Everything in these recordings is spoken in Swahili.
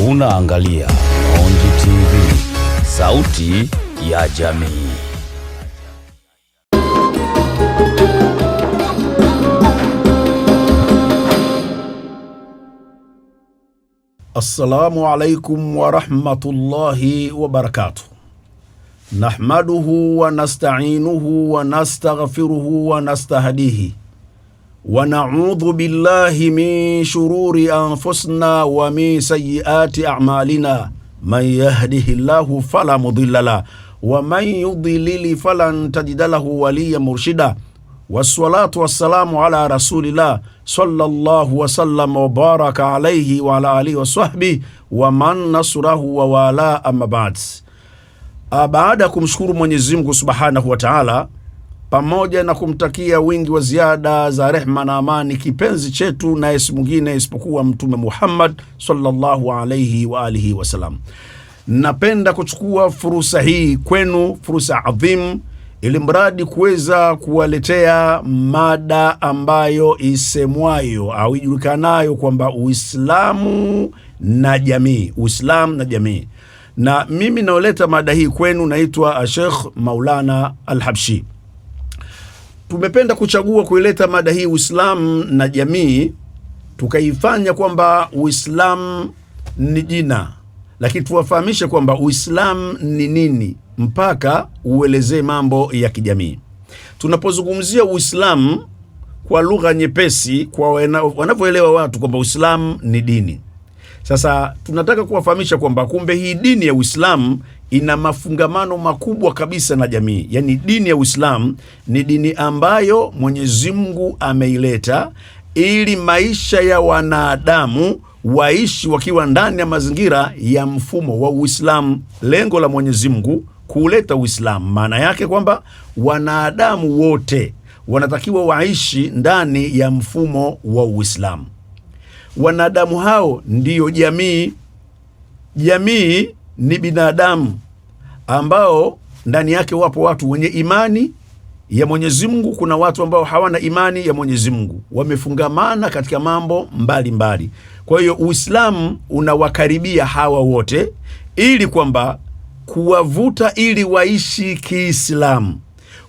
Unaangalia Onji TV, sauti ya jamii. Assalamu alaikum wa rahmatullahi wa barakatuh. Nahmaduhu wa nasta'inuhu wa nastaghfiruhu wa nastahdihi. Wa na'udhu billahi min shururi anfusina wa min sayyiati a'malina. Man yahdihillahu fala mudilla lahu wa man yudlil falan tajida lahu waliyan murshida. Wassalatu wassalamu ala rasulillah sallallahu wasallam wa baraka alayhi wa ala alihi wa sahbihi wa man nasurahu wa wala amma ba'd. Baada ya kumshukuru Mwenyezi Mungu Subhanahu wa Ta'ala, pamoja na kumtakia wingi wa ziada za rehma na amani kipenzi chetu na esi mwingine isipokuwa Mtume Muhammad sallallahu alayhi wa alihi wasallam, napenda kuchukua fursa hii kwenu, fursa adhim, ili mradi kuweza kuwaletea mada ambayo isemwayo au ijulikanayo kwamba Uislamu na jamii. Uislamu na jamii. Na mimi naoleta mada hii kwenu naitwa Sheikh Maulana Al-Habshi. Tumependa kuchagua kuileta mada hii Uislamu na jamii, tukaifanya kwamba Uislamu ni jina, lakini tuwafahamishe kwamba Uislamu ni nini mpaka uelezee mambo ya kijamii. Tunapozungumzia Uislamu kwa lugha nyepesi, kwa wanavyoelewa watu kwamba Uislamu ni dini. Sasa tunataka kuwafahamisha kwamba kumbe hii dini ya Uislamu ina mafungamano makubwa kabisa na jamii. Yaani dini ya Uislamu ni dini ambayo Mwenyezi Mungu ameileta ili maisha ya wanadamu waishi wakiwa ndani ya mazingira ya mfumo wa Uislamu. Lengo la Mwenyezi Mungu kuleta Uislamu, maana yake kwamba wanadamu wote wanatakiwa waishi ndani ya mfumo wa Uislamu. Wanadamu hao ndiyo jamii. Jamii ni binadamu ambao ndani yake wapo watu wenye imani ya Mwenyezi Mungu, kuna watu ambao hawana imani ya Mwenyezi Mungu, wamefungamana katika mambo mbalimbali. Kwa hiyo Uislamu unawakaribia hawa wote ili kwamba kuwavuta ili waishi Kiislamu.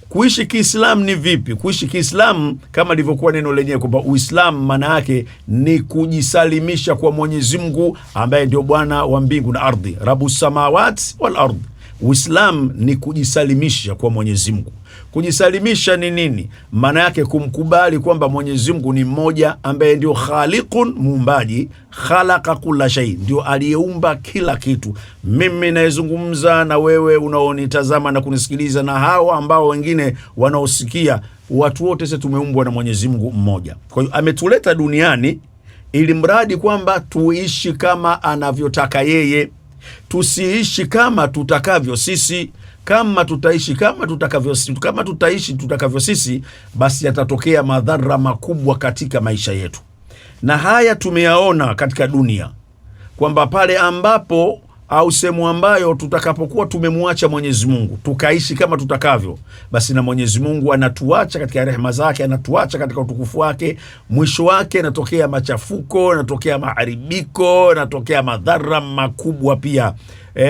Kuishi Kiislamu ni vipi? Kuishi Kiislamu kama lilivyokuwa neno lenyewe kwamba Uislamu maana yake ni kujisalimisha kwa Mwenyezi Mungu ambaye ndio Bwana wa mbingu na ardhi, Rabbus samawati wal ardh. Uislamu ni kujisalimisha kwa Mwenyezi Mungu. Kujisalimisha ni nini? Maana yake kumkubali kwamba Mwenyezi Mungu ni mmoja ambaye ndio khaliqun, muumbaji, khalaqa kulla shay, ndio aliyeumba kila kitu. Mimi naezungumza na wewe unaonitazama na kunisikiliza na hawa ambao wengine wanaosikia, watu wote sisi tumeumbwa na Mwenyezi Mungu mmoja. Kwa hiyo ametuleta duniani ili mradi kwamba tuishi kama anavyotaka yeye, tusiishi kama tutakavyo sisi. Kama tutaishi kama tutaishi tutakavyo sisi, basi yatatokea madhara makubwa katika maisha yetu. Na haya tumeyaona katika dunia kwamba pale ambapo au sehemu ambayo tutakapokuwa tumemwacha Mwenyezi Mungu tukaishi kama tutakavyo, basi na Mwenyezi Mungu anatuacha katika rehema zake, anatuacha katika utukufu wake. Mwisho wake inatokea machafuko, inatokea maharibiko, inatokea madhara makubwa pia.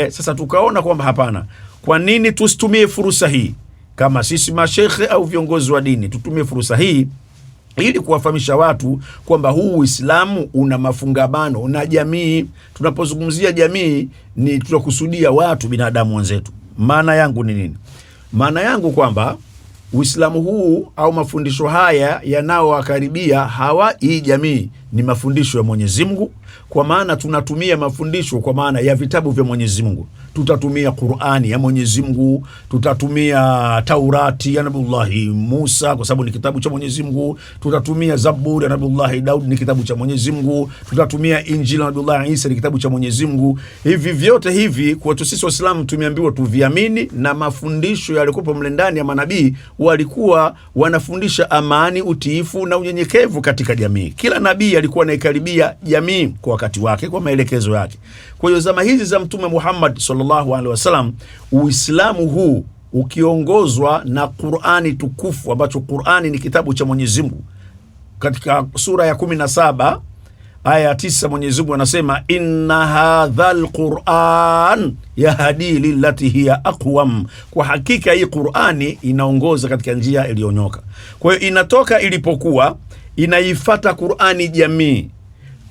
Sasa tukaona kwamba hapana, kwa nini tusitumie fursa hii kama sisi mashekhe au viongozi wa dini, tutumie fursa hii ili kuwafahamisha watu kwamba huu Uislamu una mafungamano na jamii. Tunapozungumzia jamii ni tunakusudia watu, binadamu wenzetu. Maana yangu ni nini? Maana yangu kwamba Uislamu huu au mafundisho haya yanaowakaribia hii jamii ni mafundisho ya Mwenyezi Mungu, kwa maana tunatumia mafundisho kwa maana ya vitabu vya Mwenyezi Mungu. Tutatumia Qur'ani ya Mwenyezi Mungu, tutatumia Taurati ya Nabiullahi Musa kwa sababu ni kitabu cha Mwenyezi Mungu, tutatumia Zaburi ya Nabiullahi Daud ni kitabu cha Mwenyezi Mungu, tutatumia Injili ya Nabiullahi Isa ni kitabu cha Mwenyezi Mungu. Hivi vyote hivi kwa sisi Waislamu tumeambiwa tuviamini, na mafundisho yalikuwa mle ndani ya manabii walikuwa wanafundisha amani, utiifu na unyenyekevu katika jamii. Kila nabii alikuwa anaikaribia jamii kwa wakati wake, kwa maelekezo yake. Kwa hiyo zama hizi za Mtume Muhammad sallallahu alaihi wasallam, Uislamu huu ukiongozwa na Qur'ani tukufu, ambacho Qur'ani ni kitabu cha Mwenyezi Mungu, katika sura ya 17 aya 9 Mwenyezi Mungu anasema inna hadhal Qur'an yahdi lillati hiya aqwam, kwa hakika hii Qur'ani inaongoza katika njia iliyonyoka. Kwa hiyo inatoka ilipokuwa inaifata Qur'ani jamii.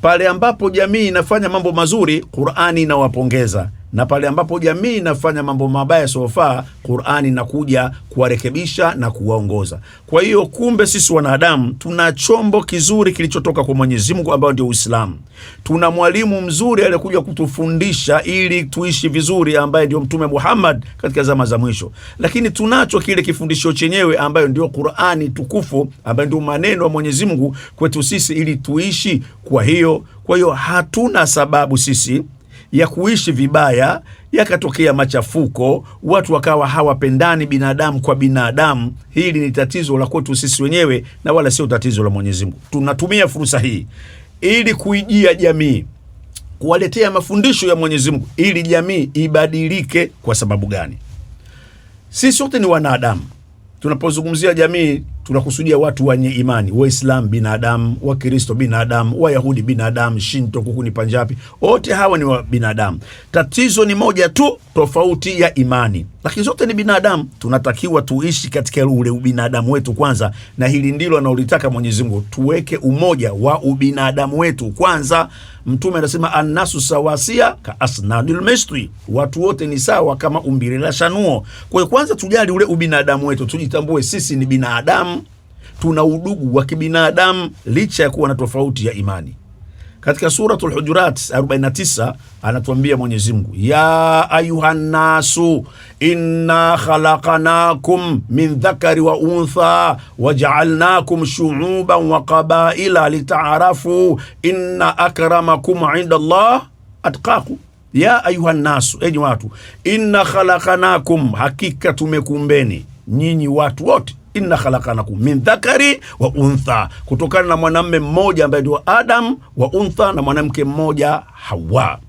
Pale ambapo jamii inafanya mambo mazuri, Qur'ani inawapongeza, na pale ambapo jamii inafanya mambo mabaya sofa, Qur'ani inakuja kuwarekebisha na kuwaongoza. Kwa hiyo kumbe sisi wanadamu tuna chombo kizuri kilichotoka kwa Mwenyezi Mungu ambao ndio Uislamu. Tuna mwalimu mzuri aliyekuja kutufundisha ili tuishi vizuri ambaye ndio Mtume Muhammad katika zama za mwisho. Lakini tunacho kile kifundisho chenyewe ambayo ndio Qur'ani tukufu, ambayo ndio maneno ya Mwenyezi Mungu kwetu sisi ili tuishi. Kwa hiyo hatuna sababu sisi ya kuishi vibaya, yakatokea machafuko, watu wakawa hawapendani binadamu kwa binadamu. Hili ni tatizo la kwetu sisi wenyewe na wala sio tatizo la Mwenyezi Mungu. Tunatumia fursa hii ili kuijia jamii, kuwaletea mafundisho ya Mwenyezi Mungu ili jamii ibadilike. Kwa sababu gani? Sisi wote ni wanadamu. Tunapozungumzia jamii tunakusudia watu wenye imani, Waislamu binadamu, Wakristo binadamu, Wayahudi binadamu, Shinto, Kukuni, Panjabi, wote hawa ni wa binadamu. Tatizo ni moja tu, tofauti ya imani. Lakini zote ni binadamu. Tunatakiwa tuishi katika ule ubinadamu wetu kwanza, na hili ndilo anaolitaka Mwenyezi Mungu, tuweke umoja wa ubinadamu wetu kwanza. Mtume anasema annasu sawasia ka asnadil misri, watu wote ni sawa kama umbile la shanuo. Kwa hiyo kwanza tujali ule ubinadamu wetu, tujitambue sisi ni binadamu, tuna udugu wa kibinadamu licha ya kuwa na tofauti ya imani. Katika suratul Hujurat 49 anatuambia Mwenyezi Mungu, ya ayuhan nasu inna khalaqnakum min dhakari wa untha waja'alnakum shu'uban wa qabaila lita'arafu inna akramakum 'inda Allah atqakum. Ya ayuhan nasu, enyi watu, inna khalaqnakum, hakika tumekumbeni nyinyi watu wote, inna khalaqnakum min dhakari wa untha, kutokana na mwanamume mmoja ambaye ndio Adam, wa untha na mwanamke mmoja Hawa.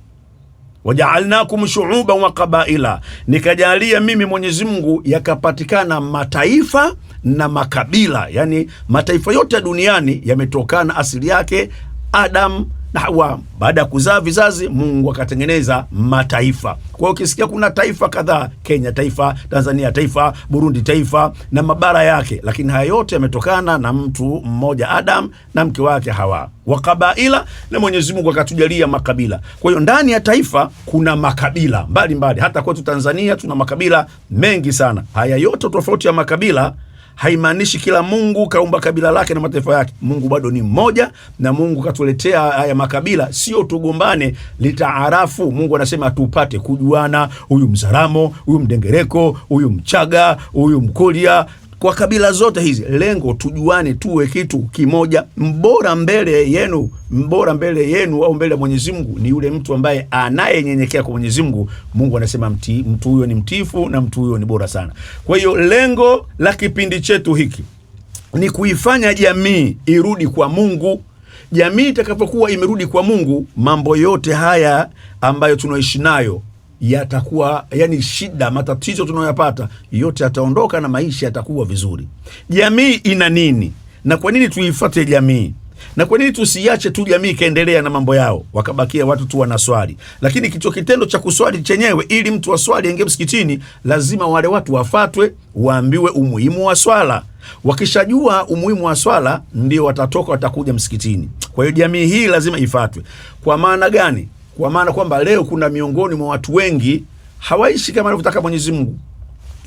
Waja'alnakum shu'uban wa qabaila, nikajalia mimi Mwenyezi Mungu yakapatikana mataifa na makabila. Yani mataifa yote duniani yametokana asili yake Adam na Hawa. Baada ya kuzaa vizazi, Mungu akatengeneza mataifa. Kwa hiyo ukisikia kuna taifa kadhaa, Kenya taifa, Tanzania taifa, Burundi taifa na mabara yake, lakini haya yote yametokana na mtu mmoja Adam na mke wake Hawa. Wa qabaila, na Mwenyezi Mungu akatujalia makabila. Kwa hiyo ndani ya taifa kuna makabila mbalimbali. Hata kwetu Tanzania tuna makabila mengi sana. Haya yote tofauti ya makabila haimaanishi kila Mungu kaumba kabila lake na mataifa yake. Mungu bado ni mmoja, na Mungu katuletea haya makabila sio tugombane, litaarafu. Mungu anasema tupate kujuana, huyu Mzaramo, huyu Mdengereko, huyu Mchaga, huyu Mkolia, kwa kabila zote hizi lengo tujuane, tuwe kitu kimoja. Mbora mbele yenu au mbele ya Mwenyezi Mungu ni yule mtu ambaye anayenyenyekea kwa Mwenyezi Mungu. Mungu anasema mtu huyo ni mtiifu na mtu huyo ni bora sana. Kwa hiyo lengo la kipindi chetu hiki ni kuifanya jamii irudi kwa Mungu. Jamii itakapokuwa imerudi kwa Mungu, mambo yote haya ambayo tunaishi nayo yatakuwa, yani shida, matatizo tunayoyapata yote yataondoka na maisha yatakuwa vizuri. Jamii ina nini? Na kwa nini tuifuate jamii? Na kwa nini tusiache tu jamii kaendelea na mambo yao, wakabakia watu tu wanaswali? Lakini kicho kitendo cha kuswali chenyewe, ili mtu aswali aingie msikitini, lazima wale watu wafatwe, waambiwe umuhimu wa swala. Wakishajua umuhimu wa swala, ndio watatoka, watakuja msikitini. Kwa hiyo jamii hii lazima ifatwe. Kwa maana gani? Kwa maana kwamba leo kuna miongoni mwa watu wengi hawaishi kama anavyotaka Mwenyezi Mungu.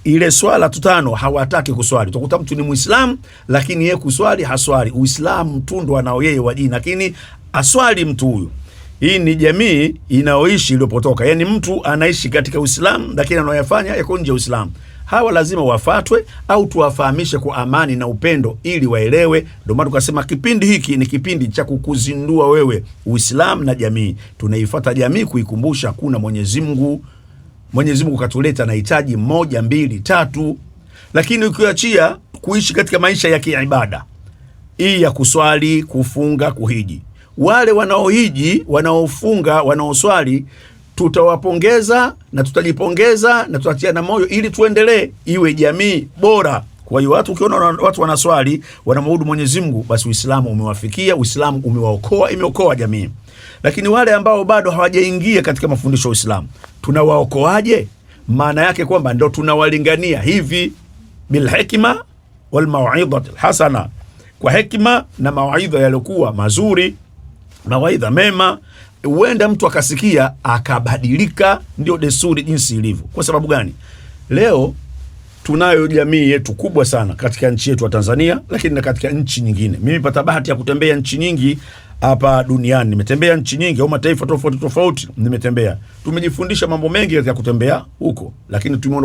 Ile swala tutano hawataki kuswali. Utakuta mtu ni Muislamu lakini yeye kuswali haswali. Uislamu tu ndo anao yeye wa dini, lakini aswali mtu huyu. Hii ni jamii inaoishi iliyopotoka. Yaani mtu anaishi katika Uislamu lakini anayoyafanya yako nje ya Uislamu. Hawa lazima wafatwe au tuwafahamishe kwa amani na upendo ili waelewe. Ndio maana tukasema kipindi hiki ni kipindi cha kukuzindua wewe Uislamu na jamii. Tunaifuata jamii kuikumbusha kuna Mwenyezi Mungu. Mwenyezi Mungu katuleta na hitaji 1, 2, 3. Lakini ukiachia kuishi katika maisha ya kiibada, hii ya kuswali, kufunga, kuhiji, wale wanaohiji, wanaofunga, wanaoswali, tutawapongeza na tutajipongeza na tutatia na moyo ili tuendelee, iwe jamii bora Kwa hiyo ukiona watu wanaswali, wanamwabudu Mwenyezi Mungu, basi Uislamu umewafikia, Uislamu umewaokoa, imeokoa jamii. Lakini wale ambao bado hawajaingia katika mafundisho ya Uislamu, tunawaokoaje? Maana yake kwamba ndo tunawalingania hivi bil hikma wal mau'izati hasana, kwa hekima na mawaidha yaliokuwa mazuri, mawaidha mema. Huenda mtu akasikia akabadilika. Ndio desturi jinsi ilivyo. Kwa sababu gani? Leo tunayo jamii yetu kubwa sana katika nchi yetu ya Tanzania, lakini na katika nchi nyingine. Mimi pata bahati ya kutembea nchi nyingi hapa duniani. Nimetembea nchi nyingi au mataifa tofauti tofauti nimetembea. Tumejifundisha mambo mengi katika kutembea huko, lakini tumeona